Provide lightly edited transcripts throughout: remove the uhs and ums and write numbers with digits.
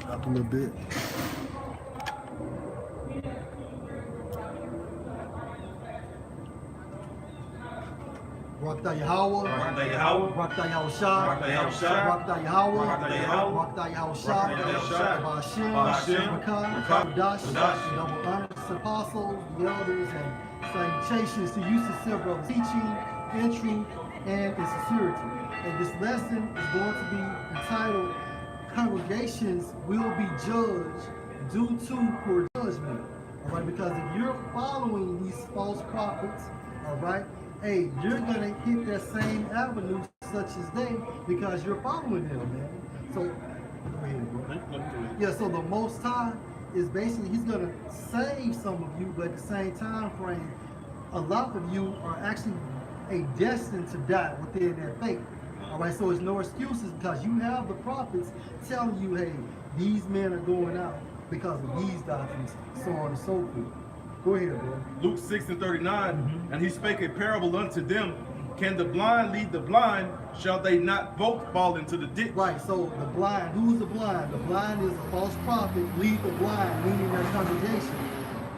Up a little bit. Rakta Yahweh, Rakta Yahweh, Rakta Yahushua, Rakta Yahushua, Rakta Yahweh, Rakta Yahweh, Rakta Yahushua, Rakta Yahushua, Bashim, Bashim, Rakah, Rakah, Dash, Dash, double honors, apostles, the elders, and salutations to you, sincere brothers, teaching in truth and in sincerity. And this lesson is going to be entitled, Congregations Will Be Judged Due to Poor Judgment. All right, because if you're following these false prophets, all right, hey, you're gonna hit that same avenue such as they because you're following them, man. So, go ahead, bro. Yeah, so the Most High is basically He's gonna save some of you, but at the same time frame, a lot of you are actually destined to die within that faith. All right, so it's no excuses because you have the prophets telling you, hey, these men are going out because of these doctrines, so on and so forth. Go ahead, bro. Luke 6:39, and he spake a parable unto them. Can the blind lead the blind? Shall they not both fall into the ditch? Right, so the blind, who's the blind? The blind is a false prophet, lead the blind, meaning their congregation,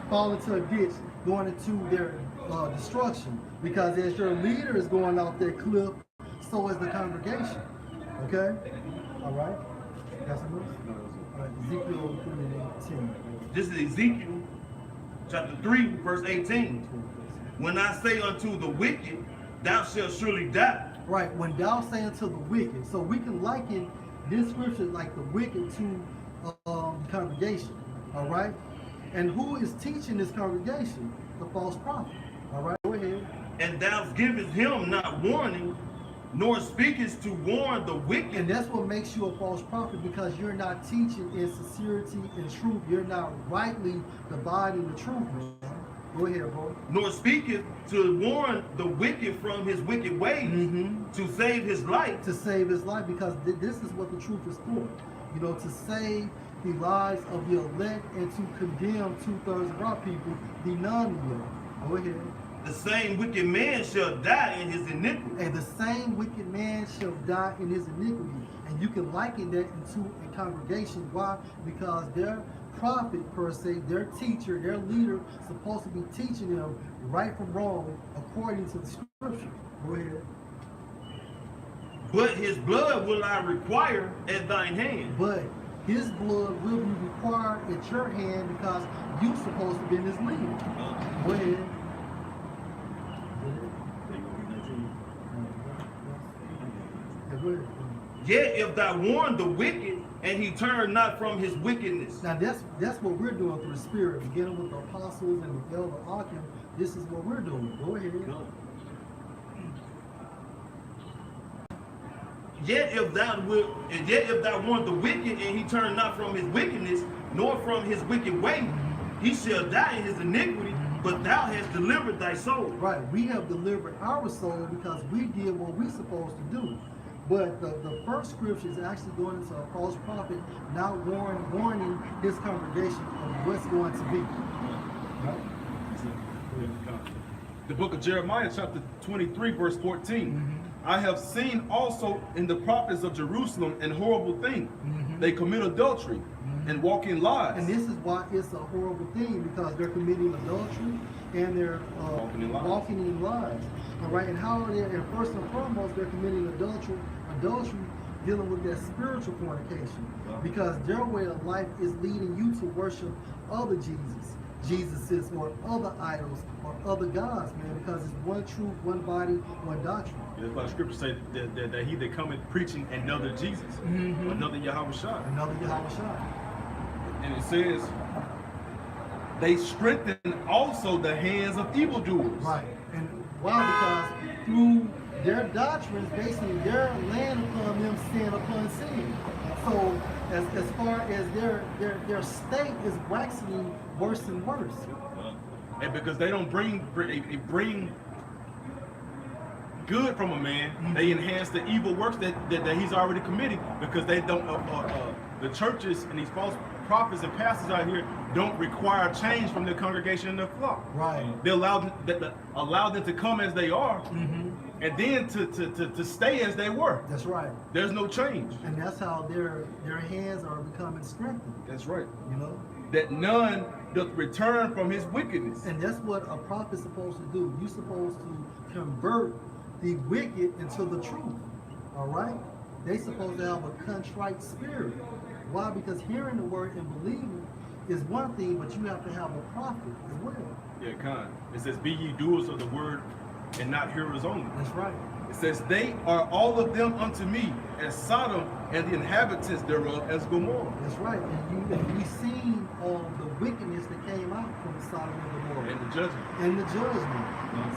fall into a ditch, going into their destruction. Because as your leader is going off that cliff, so is the congregation. Okay? All right? Got some else? All right, Ezekiel 3:18. This is Ezekiel chapter 3, verse 18. When I say unto the wicked, thou shalt surely die. Right, when thou say unto the wicked. So we can liken this scripture like the wicked to the congregation. All right? And who is teaching this congregation? The false prophet. All right, go ahead. And thou givest him not warning, nor speakest to warn the wicked. And that's what makes you a false prophet, because you're not teaching in sincerity and truth. You're not rightly dividing the truth, man. Go ahead, bro. Nor speaketh to warn the wicked from his wicked ways, to save his life. To save his life, because this is what the truth is for. You know, to save the lives of the elect and to condemn 2/3 of our people, the non-elect. Go ahead. The same wicked man shall die in his iniquity. And the same wicked man shall die in his iniquity. And you can liken that into a congregation. Why? Because their prophet, per se, their teacher, their leader, supposed to be teaching them right from wrong according to the scripture. Go ahead. But his blood will I require at thine hand. But his blood will be required at your hand because you supposed to be his leader. Go ahead. Yet if thou warn the wicked, and he turn not from his wickedness. Now that's what we're doing through the Spirit, beginning with the apostles and the elder Achim. This is what we're doing. Go ahead. Yet if thou warn the wicked, and he turn not from his wickedness, nor from his wicked way, he shall die in his iniquity, but thou hast delivered thy soul. Right, we have delivered our soul because we did what we're supposed to do. But the first scripture is actually going into a false prophet, not warning his congregation of what's going to be. Right? The book of Jeremiah, chapter 23, verse 14. I have seen also in the prophets of Jerusalem an horrible thing. They commit adultery and walk in lies. And this is why it's a horrible thing, because they're committing adultery and they're walking in lies. All right, and how are they? And first and foremost, they're committing adultery, dealing with that spiritual fornication, because their way of life is leading you to worship other Jesuses, or other idols, or other gods, man, because it's one truth, one body, one doctrine. That's why the scripture says that he that cometh preaching another Jesus, another Yahushua. Another Yahushua. And it says, they strengthen also the hands of evildoers. Right. And why? Because through their doctrines, basically, they're laying upon them sin upon sin. So as far as their state is waxing worse and worse. And because they don't bring good from a man, they enhance the evil works that he's already committing, because they don't the churches and these false prophets and pastors out here don't require change from their congregation and their flock. Right. They allow them to come as they are, and then to stay as they were. That's right. There's no change. And that's how their hands are becoming strengthened. That's right. You know? That none doth return from his wickedness. And that's what a prophet's supposed to do. You're supposed to convert the wicked into the truth. All right? They're supposed to have a contrite spirit. Why? Because hearing the word and believing is one thing, but you have to have a prophet as well. Yeah, Khan. It says, be ye doers of the word and not hearers only. That's right. It says, they are all of them unto me as Sodom and the inhabitants thereof as Gomorrah. That's right. And we seen the wickedness that came out from Sodom and Gomorrah. And the judgment. And the judgment.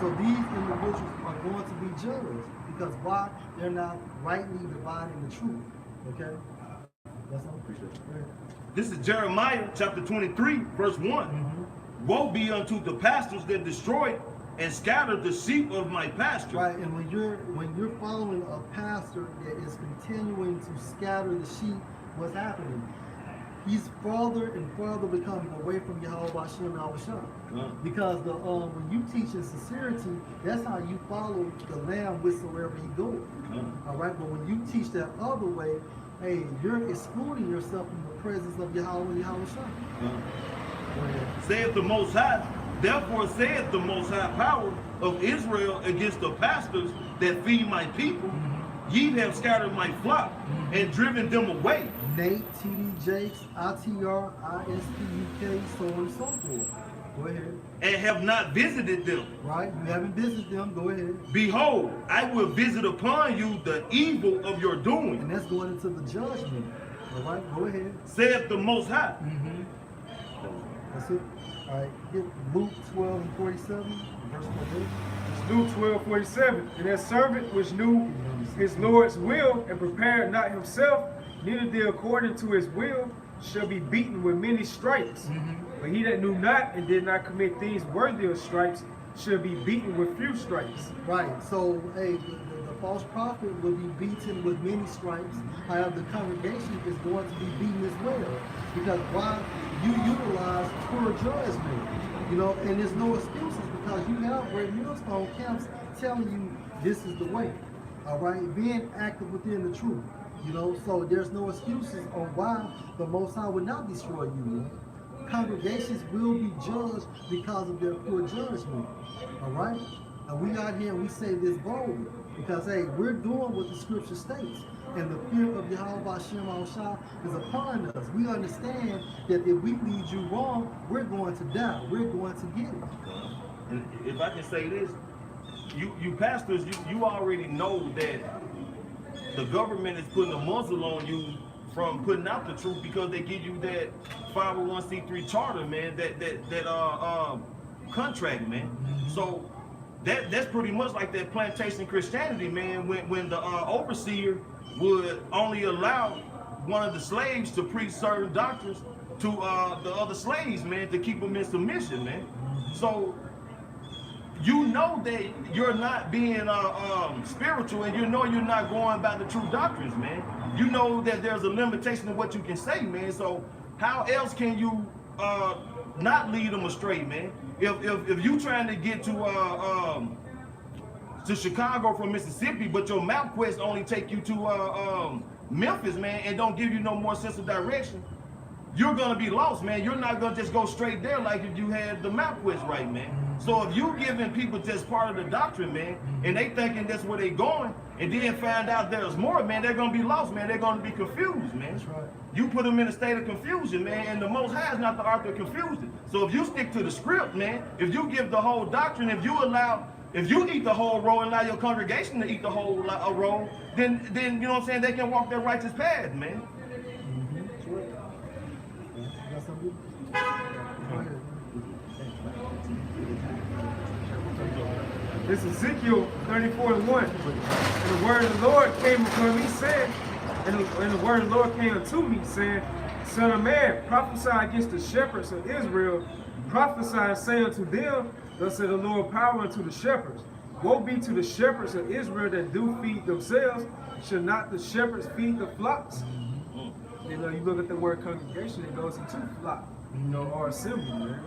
So these individuals are going to be judged. Because why? They're not rightly dividing the truth. Okay? That's all. This is Jeremiah chapter 23, verse 1. Woe be unto the pastors that destroy and scatter the sheep of my pasture. Right, and when you're following a pastor that is continuing to scatter the sheep, what's happening? He's farther and farther becoming away from Yahweh Hashem Yahushua. Because when you teach in sincerity, that's how you follow the Lamb whithersoever he goes. All right, but when you teach that other way, hey, you're excluding yourself from the presence of Yahweh Yahushua. Saith the Most High, therefore saith the Most High power of Israel against the pastors that feed my people. Ye have scattered my flock and driven them away. Nate, TD Jakes, ITR, ISPUK, so on and so forth. Go ahead. And have not visited them. Right, you haven't visited them, go ahead. Behold, I will visit upon you the evil of your doing. And that's going into the judgment. All right, go ahead. Saith the Most High. That's it. All right, get Luke 12 and 47, verse 48. It's Luke 12:47. And that servant which knew his Lord's will and prepared not himself, neither did according to his will, shall be beaten with many stripes. But he that knew not and did not commit things worthy of stripes shall be beaten with few stripes. Right, so hey, the false prophet will be beaten with many stripes. However, the congregation is going to be beaten as well. Because why? You utilize poor judgment, you know, and there's no excuses because you have great millstone camps telling you this is the way, all right, being active within the truth, you know, so there's no excuses on why the Most High would not destroy you, man. Congregations will be judged because of their poor judgment, all right, and we out here and we say this boldly because, hey, we're doing what the scripture states. And the fear of Yahweh Hashem Yahushua is upon us. We understand that if we lead you wrong, we're going to die. We're going to get it. And if I can say this, you pastors, you already know that the government is putting a muzzle on you from putting out the truth because they give you that 501c3 charter, man, that contract, man. So that's pretty much like that plantation Christianity, man, when the overseer would only allow one of the slaves to preach certain doctrines to the other slaves, man, to keep them in submission, man. So you know that you're not being spiritual, and you know you're not going by the true doctrines, man. You know that there's a limitation of what you can say, man. So how else can you not lead them astray, man? If you trying to get to Chicago from Mississippi, but your MapQuest only take you to Memphis, man, and don't give you no more sense of direction, you're gonna be lost, man. You're not gonna just go straight there like if you had the MapQuest right, man. So if you giving people just part of the doctrine, man, and they thinking that's where they going, and then find out there's more, man, they're gonna be lost, man. They're gonna be confused, man. That's right. You put them in a state of confusion, man, and the Most High is not the author of confusion. So if you stick to the script, man, if you give the whole doctrine, if you eat the whole roll and allow your congregation to eat the whole roll, then you know what I'm saying, they can walk their righteous path, man. This is Ezekiel 34:1. And the word of the Lord came upon me, saying, and the word of the Lord came unto me, saying, Son of man, prophesy against the shepherds of Israel, prophesy and say unto them, Thus said the Lord power unto the shepherds. Woe be to the shepherds of Israel that do feed themselves. Should not the shepherds feed the flocks? You know, you look at the word congregation, it goes into flock, you know, or assembly, man.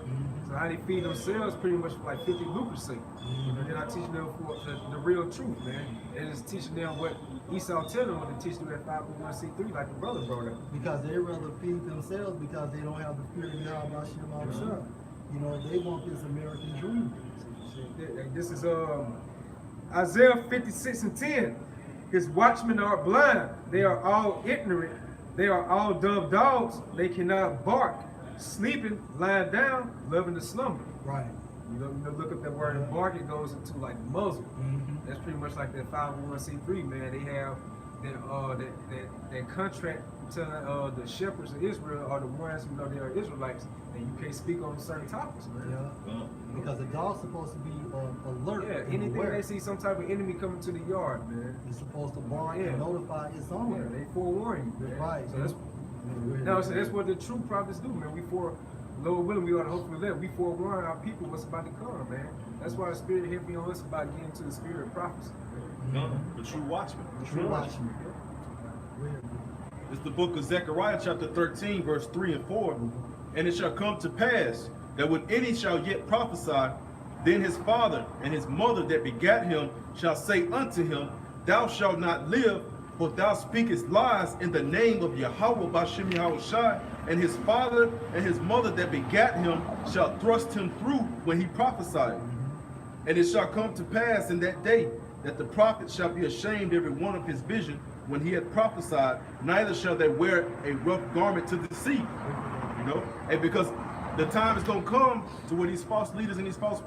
So So how they feed themselves pretty much for like 50 lucre's sake. And they're not teaching them for the real truth, man. They're just teaching them what Esau tell them when they teach them at 501c3 like the brother brought up. Because they rather feed themselves because they don't have the fear of Yahweh Shem. You know, they want this American dream. This is Isaiah 56:10. His watchmen are blind. They are all ignorant. They are all dumb dogs. They cannot bark. Sleeping, lying down, loving to slumber. Right. You know, look up that word and bark, it goes into like muzzle. That's pretty much like that 501c3, man. They have that contract telling the shepherds of Israel are the ones who know they are Israelites, and you can't speak on certain topics, man. Yeah. Because the dog's supposed to be alert. Yeah, and anything aware. they see some type of enemy coming to the yard, man. It's supposed to bark Yeah. and notify its owner. Yeah, they forewarn you, man. Right. So that's what the true prophets do, man. Lord willing, we ought to hopefully live. We forewarn our people what's about to come, man. That's why the Spirit hit me on us about getting to the spirit of prophecy. The true watchman. True watchman. It's the book of Zechariah chapter 13 verse 3 and 4. And it shall come to pass that when any shall yet prophesy, then his father and his mother that begat him shall say unto him, Thou shalt not live, for thou speakest lies in the name of Yahweh Bashem Yahushai, and his father and his mother that begat him shall thrust him through when he prophesied. And it shall come to pass in that day that the prophet shall be ashamed every one of his vision when he had prophesied, neither shall they wear a rough garment to deceive. You know, and because the time is going to come to where these false leaders and these false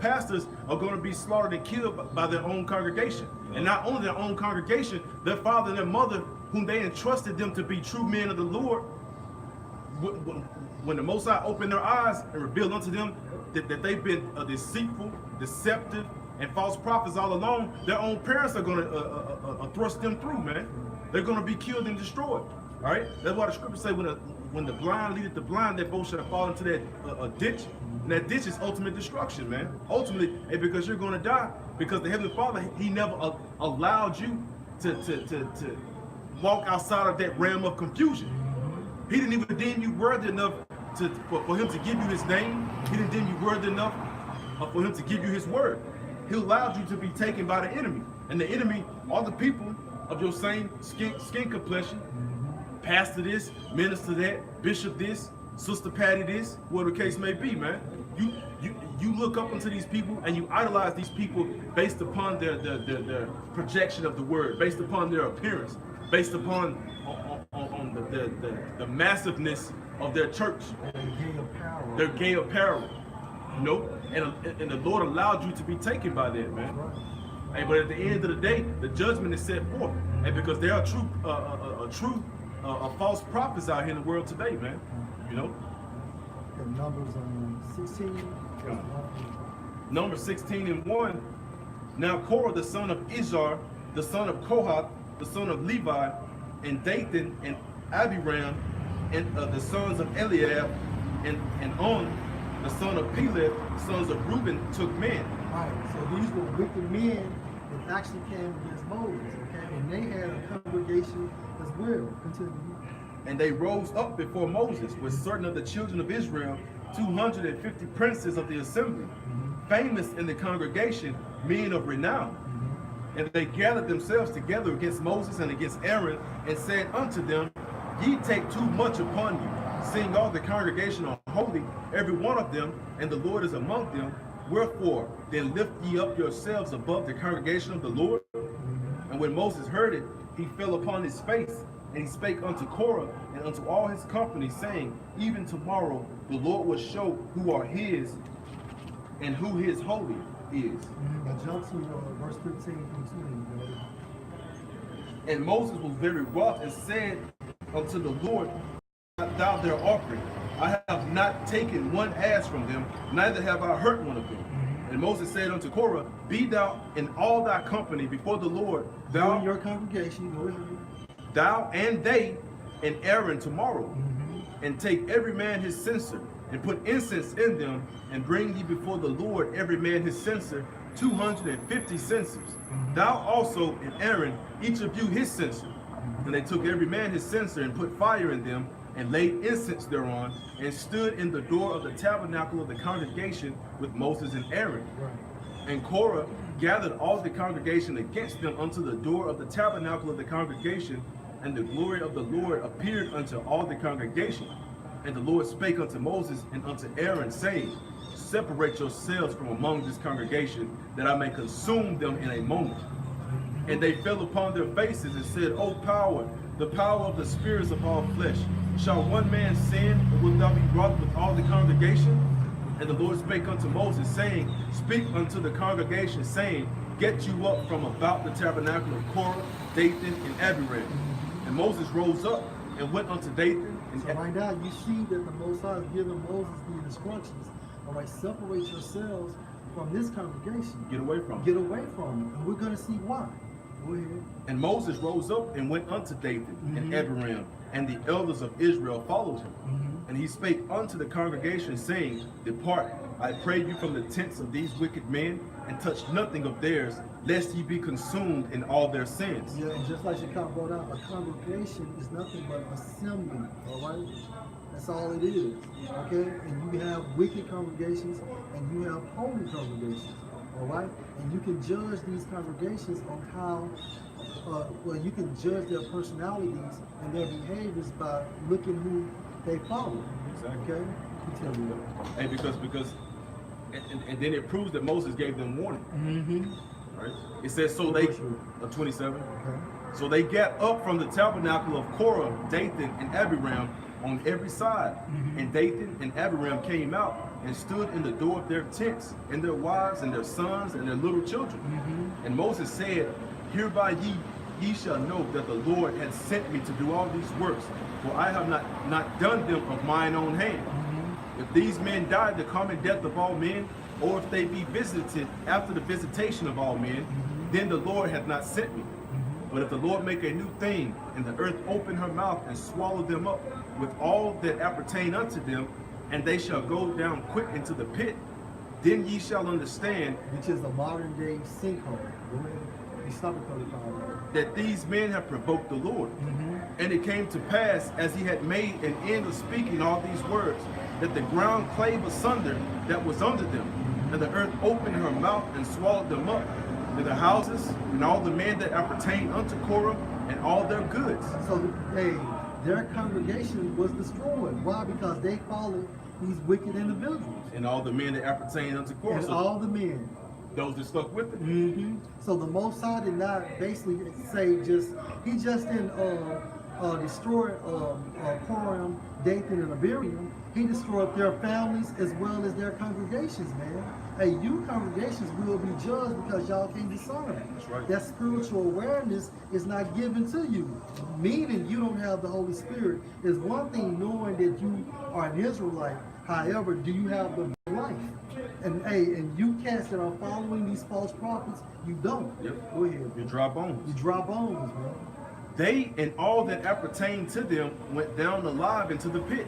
pastors are going to be slaughtered and killed by their own congregation. And not only their own congregation, their father and their mother, whom they entrusted them to be true men of the Lord, when the Most High opened their eyes and revealed unto them that they've been deceitful, deceptive, and false prophets all along, their own parents are going to thrust them through, man. They're going to be killed and destroyed. All right? That's why the scriptures say when the blind leadeth the blind, they both shall fall into that ditch. And that ditch is ultimate destruction, man. Ultimately, and because you're going to die, because the Heavenly Father, He never allowed you to walk outside of that realm of confusion. He didn't even deem you worthy enough for Him to give you His name. He didn't deem you worthy enough for Him to give you His word. He allowed you to be taken by the enemy. And the enemy are the people of your same skin complexion. Pastor this, minister that, bishop this, sister Patty this, whatever the case may be, man. You look up into these people and you idolize these people based upon their projection of the word, based upon their appearance, based upon the massiveness of their church, their gay apparel, you know, and the Lord allowed you to be taken by that, man. Hey, but at the end of the day, the judgment is set forth, and because there are false prophets out here in the world today, man, you know. Numbers 16. Numbers 16 and 1. Now Korah, the son of Izhar, the son of Kohath, the son of Levi, and Dathan and Abiram, and the sons of Eliab, and On, the son of Peleth, sons of Reuben, took men. Right. So these were wicked men that actually came against Moses, okay? And they had a congregation as well. Continue. And they rose up before Moses with certain of the children of Israel, 250 princes of the assembly, famous in the congregation, men of renown. And they gathered themselves together against Moses and against Aaron, and said unto them, Ye take too much upon you, seeing all the congregation are holy, every one of them, and the Lord is among them. Wherefore, then lift ye up yourselves above the congregation of the Lord. And when Moses heard it, he fell upon his face, and he spake unto Korah and unto all his company, saying, Even tomorrow the Lord will show who are his, and who his holy is. Now jump to verse 15 through 20. And Moses was very wroth and said unto the Lord, Thou their offering, I have not taken one ass from them, neither have I hurt one of them. And Moses said unto Korah, Be thou in all thy company before the Lord, Thou and your congregation, go ahead. Thou and they and Aaron tomorrow, and take every man his censer, and put incense in them, and bring ye before the Lord every man his censer, 250 censers. Thou also and Aaron, each of you his censer. And they took every man his censer, and put fire in them, and laid incense thereon, and stood in the door of the tabernacle of the congregation with Moses and Aaron. Right. And Korah gathered all the congregation against them unto the door of the tabernacle of the congregation, and the glory of the Lord appeared unto all the congregation. And the Lord spake unto Moses and unto Aaron, saying, Separate yourselves from among this congregation, that I may consume them in a moment. And they fell upon their faces and said, O power, the power of the spirits of all flesh, shall one man sin, and wilt thou be wroth with all the congregation? And the Lord spake unto Moses, saying, Speak unto the congregation, saying, Get you up from about the tabernacle of Korah, Dathan, and Abiram. And Moses rose up and went unto Dathan. And So right now you see that the Most High is giving Moses the instructions. All right, separate yourselves from this congregation. get away from Get him. away from it. And we're going to see why. Go ahead. And Moses rose up and went unto Dathan and Mhm. Abiram, and the elders of Israel followed him. Mhm. And he spake unto the congregation, saying, Depart, I pray you, from the tents of these wicked men, and touch nothing of theirs, lest ye be consumed in all their sins. Yeah, and just like Chicago brought out, a congregation is nothing but assembly, all right? That's all it is, okay? And you have wicked congregations, and you have holy congregations, all right? And you can judge these congregations on how, well, you can judge their personalities and their behaviors by looking who they follow, Exactly. okay? Continue. Hey, because and then it proves that Moses gave them warning. Mm-hmm. Right? It says, so they, Which one? 27. Okay. So they got up from the tabernacle of Korah, Dathan, and Abiram on every side. And Dathan and Abiram came out and stood in the door of their tents, and their wives and their sons and their little children. And Moses said, Hereby ye shall know that the Lord hath sent me to do all these works, for I have not done them of mine own hand. If these men die the common death of all men, or if they be visited after the visitation of all men, then the Lord hath not sent me. But if the Lord make a new thing, and the earth open her mouth and swallow them up with all that appertain unto them, and they shall go down quick into the pit, then ye shall understand Which is a modern day sinkhole. Go ahead. You stop it, Cody Powell. that these men have provoked the Lord. And it came to pass, as he had made an end of speaking all these words, that the ground clave asunder that was under them, and the earth opened her mouth and swallowed them up, and the houses, and all the men that appertain unto Korah, and all their goods. So their congregation was destroyed. Why? Because they followed these wicked individuals. And all the men that appertain unto Korah, And so all the men. those that stuck with it. So the Most High did not basically say he just didn't destroy Korah, Dathan, and Abiram. He destroyed their families as well as their congregations, man. Hey, you congregations will be judged because y'all can't discern. That's right. That spiritual awareness is not given to you. Meaning you don't have the Holy Spirit. It's one thing knowing that you are an Israelite. However, do you have the life? And and you cats that are following these false prophets, you don't. Yep. Go ahead. Your dry bones. You dry bones, man. They and all that appertained to them went down alive into the pit.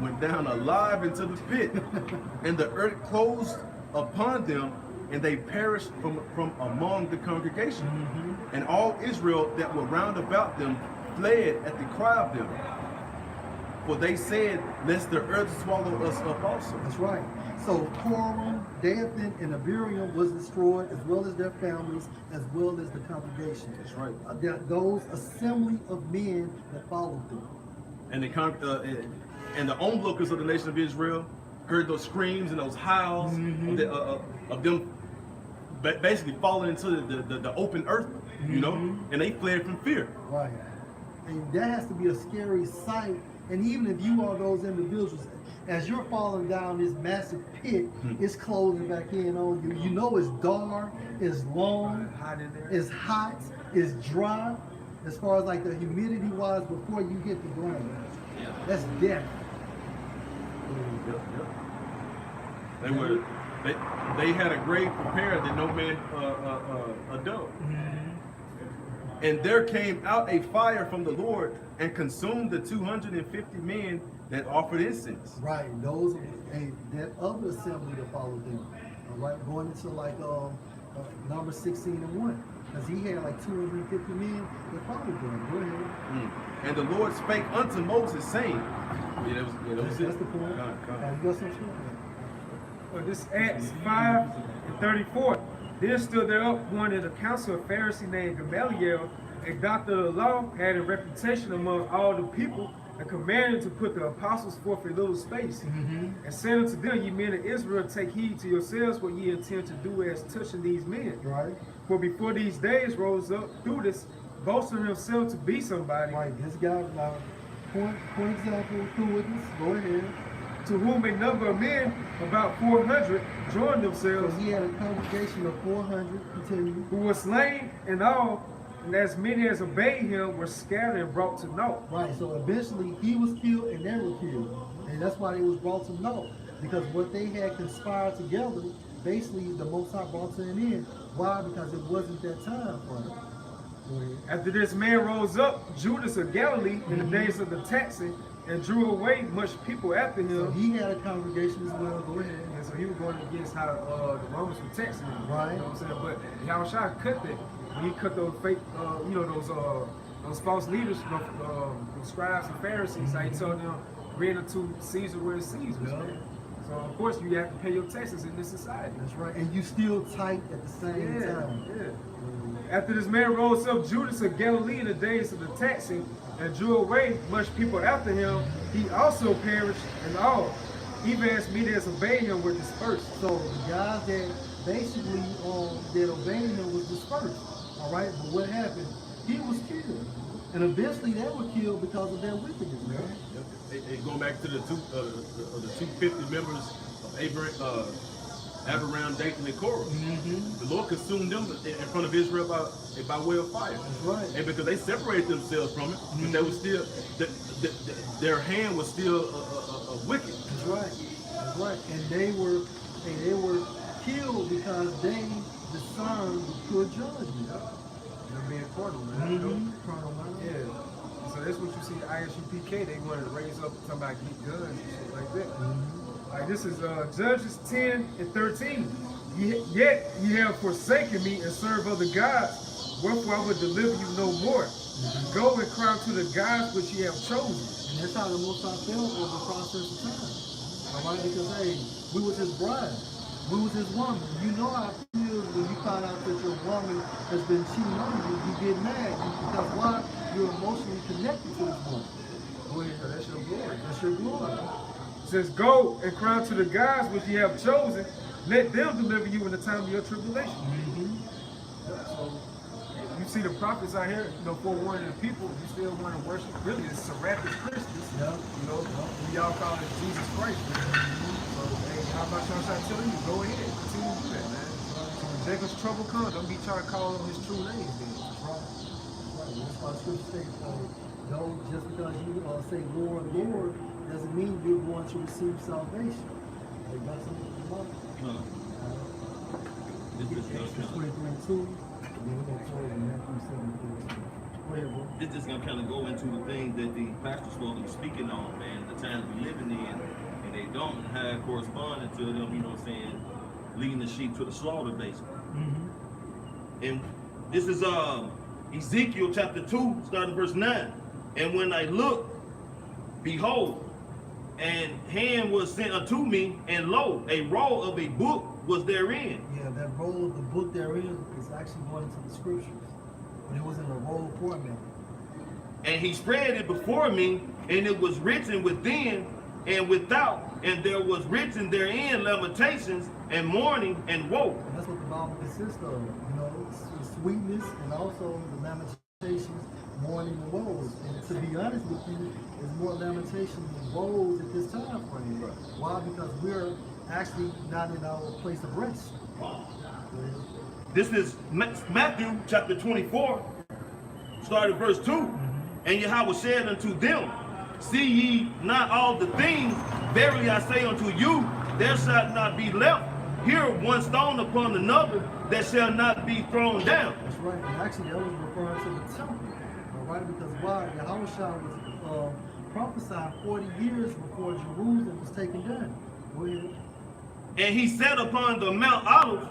Went down alive into the pit. And the earth closed upon them, and they perished from among the congregation. And all Israel that were round about them fled at the cry of them. For they said, Lest the earth swallow us up also. That's right. So Korah, Dathan, and Abiram was destroyed, as well as their families, as well as the congregation. That's right. Those assembly of men that followed them. And and the onlookers of the nation of Israel heard those screams and those howls of them basically falling into the open earth, you know, and they fled from fear. Right. And that has to be a scary sight. And even if you are those individuals, as you're falling down this massive pit, it's closing back in on you. You know it's dark, it's long, it's hot, it's dry. As far as like the humidity wise before you hit the ground. Yeah. That's death. They had a grave prepared that no man dug. And there came out a fire from the Lord and consumed the 250 men that offered incense. Right. Those that other assembly that followed them. All right. Going into like Numbers Numbers 16:1. Because he had like 250 men that followed him. Go ahead. And the Lord spake unto Moses, saying, That's the point. Come on. You got some shit? Well, this Acts 5:34. Then stood there up one of the council of Pharisee named Gamaliel, a doctor of the law, had a reputation among all the people, and commanded to put the apostles forth a little space, and said unto them, Ye men of Israel, take heed to yourselves what ye intend to do as touching these men. Right. For before these days rose up Judas, boasting himself to be somebody, Right. This guy, now, point example, true witness. Go ahead. to whom a number of men, about 400, joined themselves, Because he had a congregation of 400. Continue. who were slain in all, and as many as obeyed him were scattered and brought to naught. Right. So eventually he was killed and they were killed, and that's why they was brought to naught. Because what they had conspired together, basically the Most High brought to an end. Why? Because it wasn't that time for them. Go ahead. After this man rose up, Judas of Galilee, in the days of the taxing, and drew away much people after So him. he had a congregation as well. Go ahead. And so he was going against how the Romans were taxing him. Right. You know what I'm saying? But Yahushua cut that. When he cut those fake, those false leaders, those scribes and Pharisees, how he told them, render to Caesar where it's Caesar's. Yeah. Man. So of course you have to pay your taxes in this society. That's right. And you still tight at the same time. Yeah. After this man rose up, Judas of Galilee, in the days of the taxing, and drew away much people after him, he also perished, and all, even as many as obeyed him, were dispersed. So the guys that basically that obeyed him was dispersed. All right. But what happened? He was killed, and eventually they were killed because of their wickedness, man. It going back to the 250 members of Abraham, Dathan, and Korah. The Lord consumed them in front of Israel by way of fire. That's right. And because they separated themselves from it, but they was still their hand was still wicked. That's right. That's right. And they were killed because they discerned the pure judgment. They're being carnal, man. Carnal mind. Yeah. So that's what you see ISUPK, they wanted to raise up somebody to get guns and shit like that. Like this is Judges 10:13. Yet ye have forsaken me and serve other gods, wherefore I will deliver you no more. Go and cry to the gods which ye have chosen. And that's how the Most High felt over the process of time. All right, because hey, we was his bride, we was his woman. You know how it feels when you find out that your woman has been cheating on you. You get mad because why? You're emotionally connected to this woman. Go ahead, that's your glory. That's your glory. It says, go and cry to the gods which ye have chosen. Let them deliver you in the time of your tribulation. So you see the prophets out here, forewarning the people. You still want to worship. Really, it's Serapis Christus. Yeah. We all call it Jesus Christ. So hey, how about y'all start telling you? Go ahead, continue to do that, man. So when Jacob's trouble comes, don't be trying to call him his true name. Then. Right. That's why Scripture states, don't just because you say Lord, Lord, doesn't mean you're going to receive salvation. They got something to do. Exodus 23:2. This is gonna kind of go into the things that the pastor's supposed to be speaking on, man. The times we living in, and they don't have corresponding to them. You know what I'm saying? Leading the sheep to the slaughter, basically. And this is Ezekiel chapter 2, starting verse 9. And when I looked, behold, and hand was sent unto me, and lo, a roll of a book was therein. Yeah, that roll of the book therein is actually going into the scriptures, but it was in a roll format. And he spread it before me, and it was written within and without, and there was written therein lamentations and mourning and woe. And that's what the Bible consists of, the sweetness and also the lamentations, mourning and woes. And to be honest with you, there's more lamentations and woes at this time frame. Why? Because we're actually not in our place of rest. This is Matthew chapter 24, starting verse 2. And Yahweh said unto them, see ye not all the things? Verily I say unto you, there shall not be left here one stone upon another that shall not be thrown down. That's right. And actually that was referring to the temple. All right, because why? Yahushua was prophesied 40 years before Jerusalem was taken down. Go ahead. And he sat upon the Mount Olives,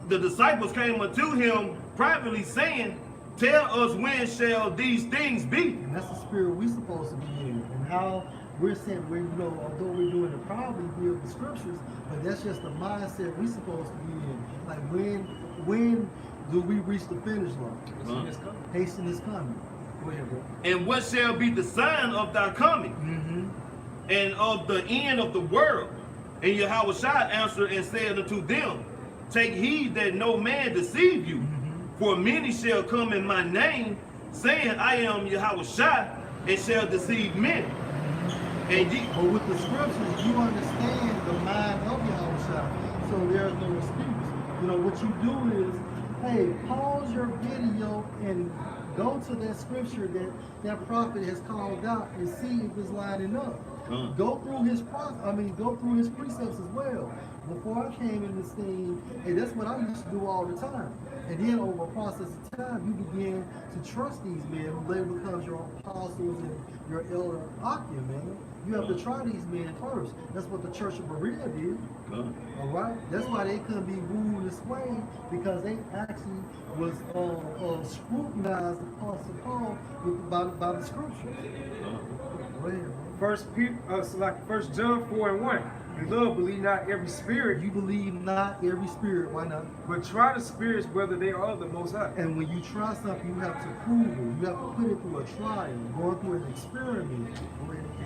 the disciples came unto him privately, saying, tell us when shall these things be? And that's the spirit we're supposed to be in. And how we're saying, we although we're doing it probably of the scriptures, but that's just the mindset we're supposed to be in. Like when do we reach the finish line? Hasten is coming. Go ahead, bro. And what shall be the sign of thy coming? And of the end of the world? And Yahushua answered and said unto them, take heed that no man deceive you, for many shall come in my name, saying, I am Yahushua, and shall deceive many. And but with the scriptures, you understand the mind of Yahushua, so there's no excuse. You know, what you do is, hey, pause your video and go to that scripture that prophet has called out and see if it's lining up. Go through his go through his precepts as well. Before I came in this thing, hey, that's what I used to do all the time. And then over a process of time, you begin to trust these men who later becomes your apostles and your elder Akia, man. You have to try these men first. That's what the Church of Berea did. All right? That's why they couldn't be wooed this way, because they actually was scrutinized Apostle Paul by the scriptures. Go ahead, man. First John 4:1. Beloved, believe not every spirit, You believe not every spirit, why not? but try the spirits whether they are of the Most High. And when you try something, you have to prove it. You have to put it through a trial, going through an experiment.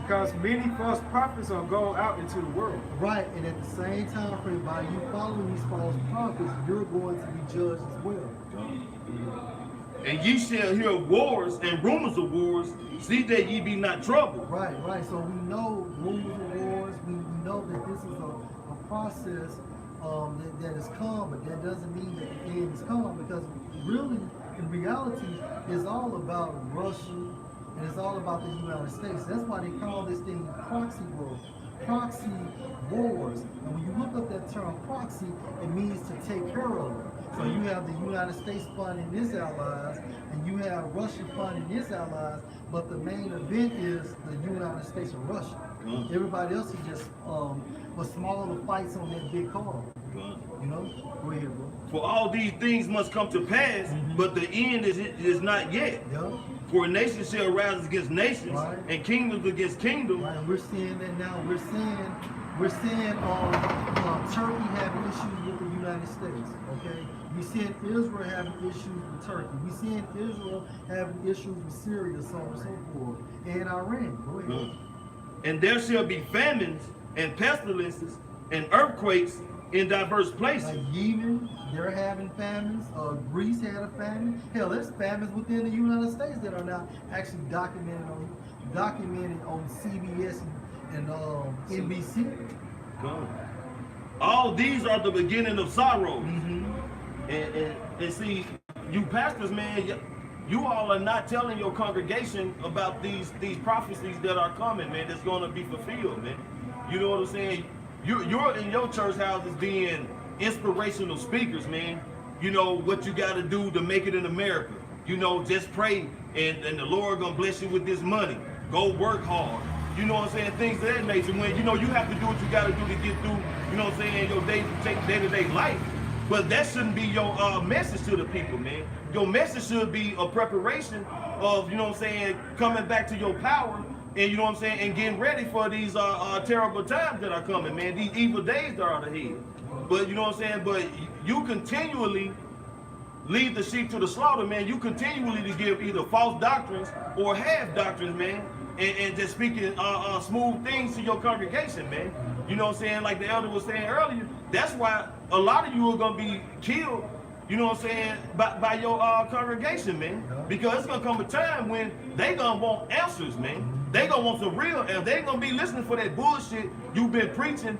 Because many false prophets are gone out into the world. Right, and at the same time frame, by you following these false prophets, you're going to be judged as well. And ye shall hear of wars and rumors of wars, see that ye be not troubled. Right. So we know rumors of wars. We know that this is a process that has come, but that doesn't mean that the end has come, because really, in reality, it's all about Russia and it's all about the United States. That's why they call this thing proxy wars. Proxy wars. And when you look up that term proxy, it means to take care of it. So you have the United States funding its allies, and you have Russia funding its allies, but the main event is the United States and Russia. Everybody else is just was smaller fights on that big card. You know? Go ahead, bro. For all these things must come to pass, but the end is not yet. Yeah. For nation shall rise against nations, Right. and kingdoms against kingdoms. Right, and we're seeing that now. We're seeing Turkey having issues with the United States. Okay, we seeing Israel having issues with Turkey. We seeing Israel having issues with Syria, so on and so forth, and Iran. Go ahead. And there shall be famines and pestilences and earthquakes in diverse places. Like Yemen, they're having famines. Greece had a famine. Hell, there's famines within the United States that are now actually documented on CBS and NBC. All these are the beginning of sorrows. And see, you pastors, man, you all are not telling your congregation about these prophecies that are coming, man, that's going to be fulfilled, man. You know what I'm saying? You're in your church houses being inspirational speakers, man. You know what you got to do to make it in America. You know, just pray and the Lord gonna bless you with this money. Go work hard. You know what I'm saying? Things of that nature. When you know you have to do what you got to do to get through, you know what I'm saying, your day-to-day life. But that shouldn't be your message to the people, man. Your message should be a preparation of, you know what I'm saying, coming back to your power, and you know what I'm saying, and getting ready for these terrible times that are coming, man. These evil days that are ahead. But you know what I'm saying? But you continually lead the sheep to the slaughter, man. You continually to give either false doctrines or half doctrines, man, and just speaking smooth things to your congregation, man. You know what I'm saying? Like the elder was saying earlier, that's why a lot of you are gonna be killed, you know what I'm saying, by your congregation, man. Because it's gonna come a time when they gonna want answers, man. They gonna want some real, and they gonna be listening for that bullshit you've been preaching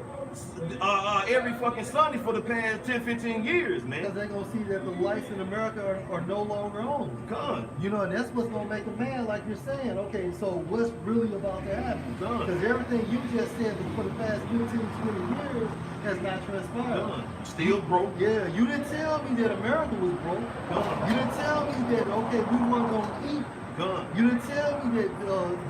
every fucking Sunday for the past 10, 15 years, man. Because they're going to see that the lights in America are no longer on. Gone. You know, and that's what's going to make a man, like you're saying. Okay, so what's really about to happen? Gone. Because everything you just said for the past 15, 20 years has not transpired. Gone. Still broke. Yeah, you didn't tell me that America was broke. Gone. You didn't tell me that, okay, we weren't going to eat. Gone. You didn't tell me that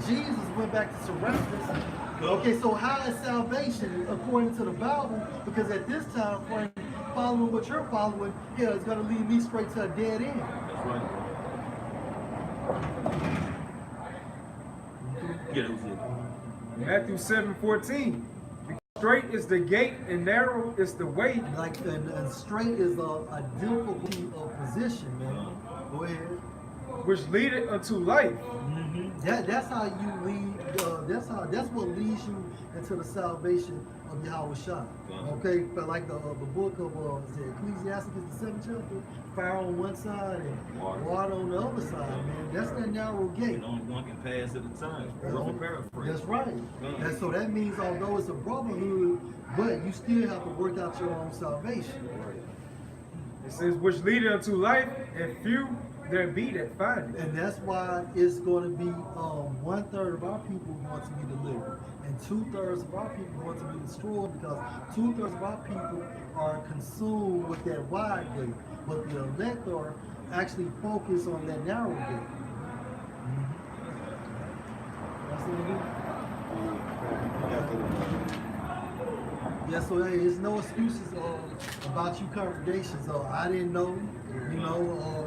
Jesus went back to Serapis. Okay, so how is salvation according to the Bible? Because at this time frame, following what you're following, yeah, it's gonna lead me straight to a dead end. That's right. Yeah, that was it. Matthew 7:14. Straight is the gate and narrow is the way. Like and straight is a difficulty of position, man. Go ahead. Which leadeth unto life. That's how you lead. That's what leads you into the salvation of Yahweh Shah. Okay, but like the book of is it Ecclesiastes, the 7th chapter, fire on one side and water on the other side, man. That's that narrow gate. And only one can pass at a time. Paraphrase. That's right. And so that means although it's a brotherhood, but you still have to work out your own salvation. It says, which leadeth unto life, and few there be that find it. And that's why it's going to be 1/3 of our people want to be delivered, and 2/3 of our people want to be destroyed, because 2/3 of our people are consumed with that wide gate, but the elect are actually focused on that narrow gate. That's what it is. Yeah, so hey, there's no excuses about you congregations. I didn't know,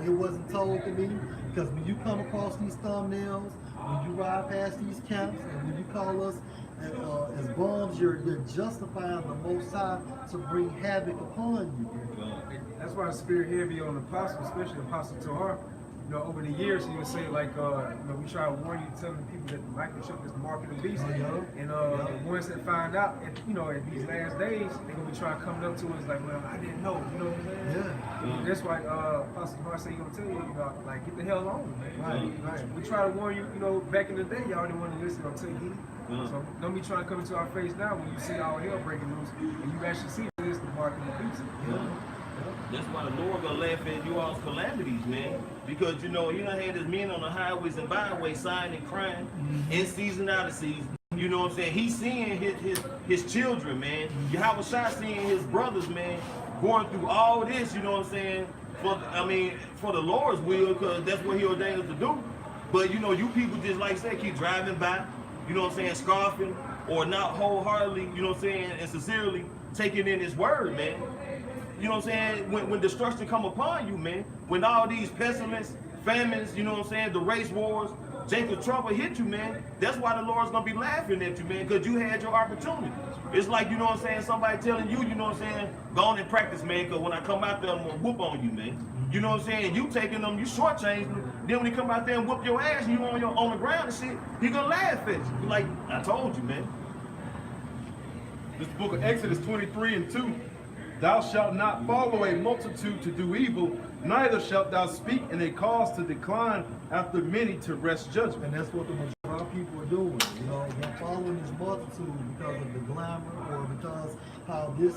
it wasn't told to me, because when you come across these thumbnails, when you ride past these camps, and when you call us as bums, you're justifying the Most High to bring havoc upon you. That's why the spirit heavy on the apostle, especially Apostle Tahar. Over the years, he would say like, we try to warn you, telling people that the microchip is the mark of the beast, and the ones that find out, at these last days, they're gonna be trying to come up to us like, well, I didn't know, you know what I'm saying? Yeah. That's why Apostle Tahar said he gonna tell you, like, get the hell on, man. Right. We try to warn you, back in the day, y'all didn't want to listen until you. So don't be trying to come into our face now when you see all hell breaking loose, and you actually see that it's the mark of the beast. That's why the Lord gonna laugh at you all's calamities, man. Because he done had his men on the highways and byways sighing and crying, in season, out of season. You know what I'm saying? He's seeing his children, man. Yahweh Shai seeing his brothers, man, going through all this, you know what I'm saying? For the Lord's will, because that's what he ordained us to do. But you people just, like I said, keep driving by, you know what I'm saying, scoffing, or not wholeheartedly, you know what I'm saying, and sincerely taking in his word, man. You know what I'm saying? When destruction come upon you, man, when all these pessimists, famines, you know what I'm saying, the race wars, Jacob's trouble hit you, man, that's why the Lord's gonna be laughing at you, man, because you had your opportunity. It's like, you know what I'm saying, somebody telling you, you know what I'm saying, go on and practice, man, because when I come out there, I'm gonna whoop on you, man. You know what I'm saying? You taking them, you shortchanging them. Then when he come out there and whoop your ass, and you on the ground and shit, he gonna laugh at you. He like, I told you, man. This book of Exodus 23:2. Thou shalt not follow a multitude to do evil, neither shalt thou speak in a cause to decline after many to wrest judgment. And that's what the majority of our people are doing. They're following this multitude because of the glamour, or because how this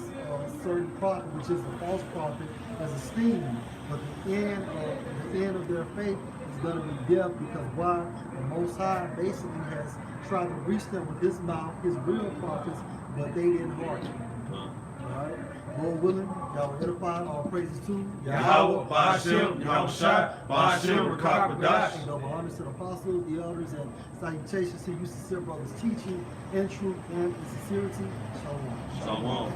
certain prophet, which is a false prophet, has esteemed. But the end of their faith is going to be death, because why? The Most High basically has tried to reach them with his mouth, his real prophets, but they didn't hearken. All right. Lord willing, y'all edify, all praises to Yahweh, Ba'ashem, Yahweh Shai, Ba'ashem, Rakak Badash. Double honors to the apostles, the elders, and salutations to you, sincere brothers, teaching in truth and in sincerity. Shalom. Shalom.